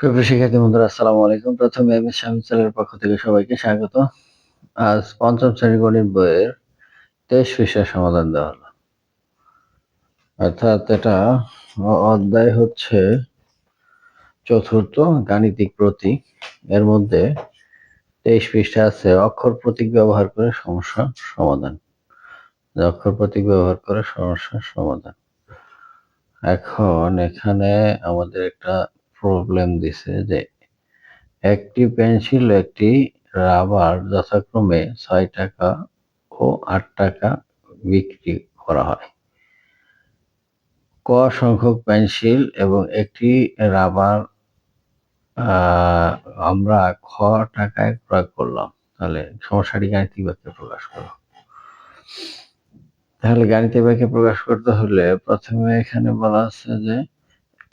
সুপ্রিয় শিক্ষার্থী বন্ধুরা, আসসালামু আলাইকুম। প্রথমে আমি শামীম স্যারের পক্ষ থেকে সবাইকে স্বাগত। আজ পঞ্চম শ্রেণী গণিত বইয়ের 23 পৃষ্ঠার সমাধান দেওয়া হলো। অর্থাৎ এটা অধ্যায় হচ্ছে চতুর্থ, গাণিতিক প্রতীক। এর মধ্যে 23 পৃষ্ঠা আছে অক্ষর প্রতীক ব্যবহার করে সমস্যা সমাধান। অক্ষর প্রতীক ব্যবহার করে সমস্যার সমাধান। এখন এখানে আমাদের একটা প্রবলেম দিছে যে একটি পেন্সিল ও একটি রাবার যথাক্রমে ৬ টাকা ও ৮ টাকা বিক্রি করা হয়। ক সংখ্যক পেন্সিল এবং একটি রাবার আমরা খ টাকায় ক্রয় করলাম। তাহলে সমস্যাটি গাণিতিক বাক্যে প্রকাশ করো। তাহলে গাণিতিক বাক্যে প্রকাশ করতে হলে প্রথমে এখানে বলা আছে যে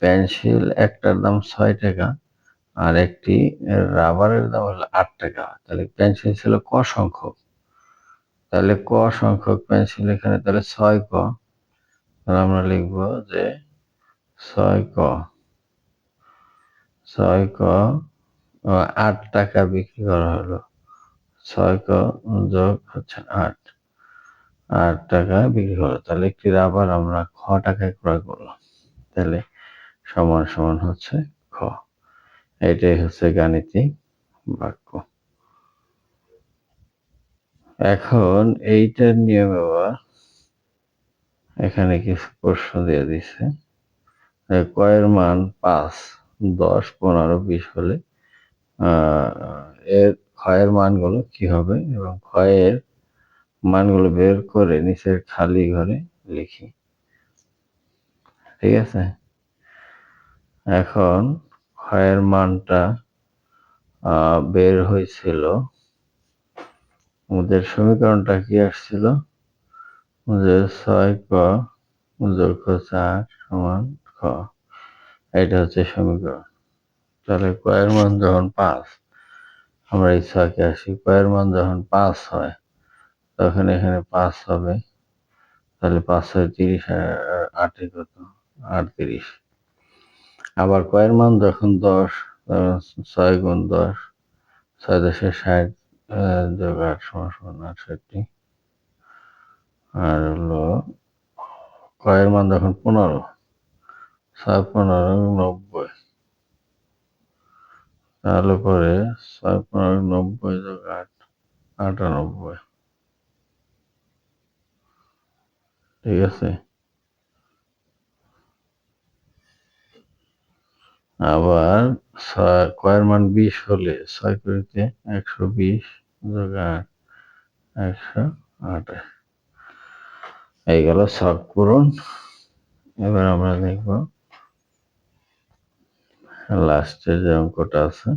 পেন্সিল একটার দাম ৬ টাকা আর একটি রাবারের দাম হলো ৮ টাকা। তাহলে পেন্সিল ছিল ক সংখ্যক, তাহলে ক সংখ্যক পেন্সিল এখানে তাহলে ৬ ক। তাহলে আমরা লিখব যে ৬ ক ৮ টাকা বিক্রি করা হলো। ৬ ক যোগ হচ্ছে ৮ টাকা বিক্রি হলো। তাহলে একটি রাবার আমরা খ টাকায় ক্রয় করলাম। তাহলে সমান সমান হচ্ছে খ। এটাই হচ্ছে গাণিতিক বাক্য। এখন এইটার নিয়ম আবার এখানে কিছু প্রশ্ন দিয়ে দিছে। কয়ের মান ৫, ১০, ১৫, ২০ হলে এর ক্ষয়ের মানগুলো কি হবে এবং ক্ষয়ের মানগুলো বের করে নিচের খালি ঘরে লিখি। ঠিক আছে, এখন ক্ষয়ের মানটা বের হয়েছিল, আমাদের সমীকরণটা কি আসছিল যে ৬ ক যোগ হচ্ছে ৮ সমান খ। এটা হচ্ছে সমীকরণ। তাহলে কয়ের মান যখন ৫, আমরা এই ৬কে আসি, কয়ের মান যখন ৫ হয় তখন এখানে ৫ হবে। তাহলে ৫ হয় ৩০ আর ৮ কত ৩৮। আবার কয়ের মান যখন ১০, ৬ গুণ ১০, ৬ 10 60 যোগ ৮ সমান ৬৮। আর হলো কয়ের মান যখন ১৫, ৬ ১৫ ৯০। তাহলে পরে ৬ ১৫ ৯০ যোগ ৮ ৯৮। ঠিক আছে, আবার কয়ের মান ২০ হলে ৬ কুড়িতে ১২০ যোগ ৮ ১২৮। এই গেল ছক পূরণ। এবার আমরা দেখব লাস্টের যে অঙ্কটা আছে,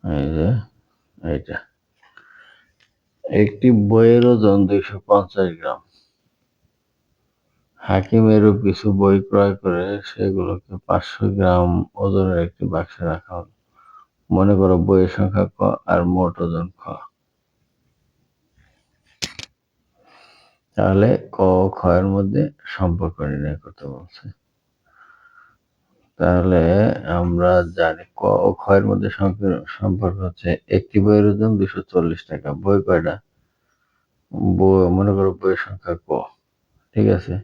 এই যে এইটা। একটি বইয়ের ওজন ২৫০ গ্রাম। হাকিম এরূপ কিছু বই ক্রয় করে সেগুলোকে ৫০০ গ্রাম ওজনের একটি বাক্সে রাখা হলো। মনে করো বইয়ের সংখ্যা ক আর মোট ওজন খ। তাহলে ক ও খ এর মধ্যে সম্পর্ক নির্ণয় করতে বলছে। তাহলে আমরা জানি ক ও খ এর মধ্যে সম্পর্ক হচ্ছে একটি বইয়ের ওজন ২৪০ টাকা। বই কয়টা? মনে করো বইয়ের সংখ্যা ক। ঠিক আছে,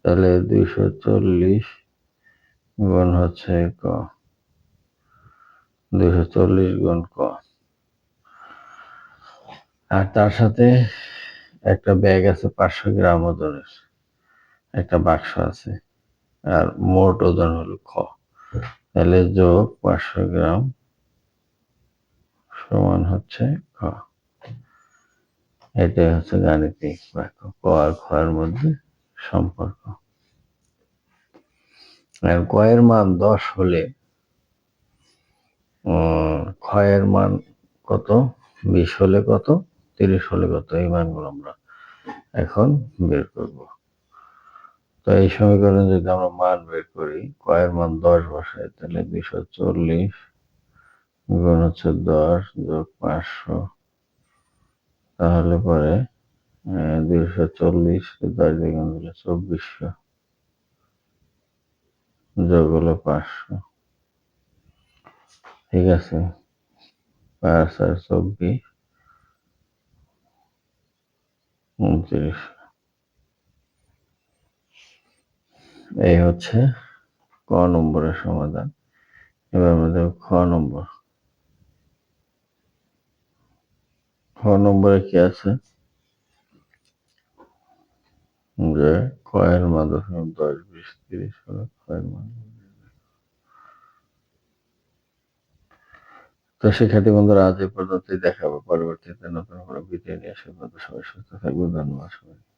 তাহলে ২৪০ গুণ হচ্ছে ক, ২৪০ গুণ ক। আর তার সাথে একটা ব্যাগ আছে ৫০০ গ্রাম ওজনের, একটা বাক্স আছে, আর মোট ওজন হলো খ। তাহলে যোগ ৫০০ গ্রাম সমান হচ্ছে খ। এটাই হচ্ছে গাণিতিক বাক্য, ক আর খ এর মধ্যে সম্পর্ক। আর ক এর মান ১০ হলে খ এর মান কত, ২০ হলে কত, ৩০ হলে কত, এই মানগুলো আমরা এখন বের করব। তো এই সমীকরণে যদি আমরা মান বের করি, ক এর মান ১০ বসাই, তাহলে ২৪০ গুণ হচ্ছে ১০ যোগ ৫০০। তাহলে পরে ২৪০ 10 দিয়ে গুণ দিলে ২৪০০ যোগ হলো ৫০০। ঠিক আছে, 5 আর 24, 29। এই হচ্ছে ক নম্বরের সমাধান। এবার আমরা দেখব খ নম্বর। খ নম্বরে কি আছে যে ক এর মান 10, 20, 30 হলে খ এর মান। তো শিক্ষার্থী বন্ধুরা আজ এই পর্যন্তই, দেখাবো পরবর্তীতে নতুন কোনো ভিডিও নিয়ে। সে পর্যন্ত সবাই সুস্থ থাকবে। ধন্যবাদ সবাই।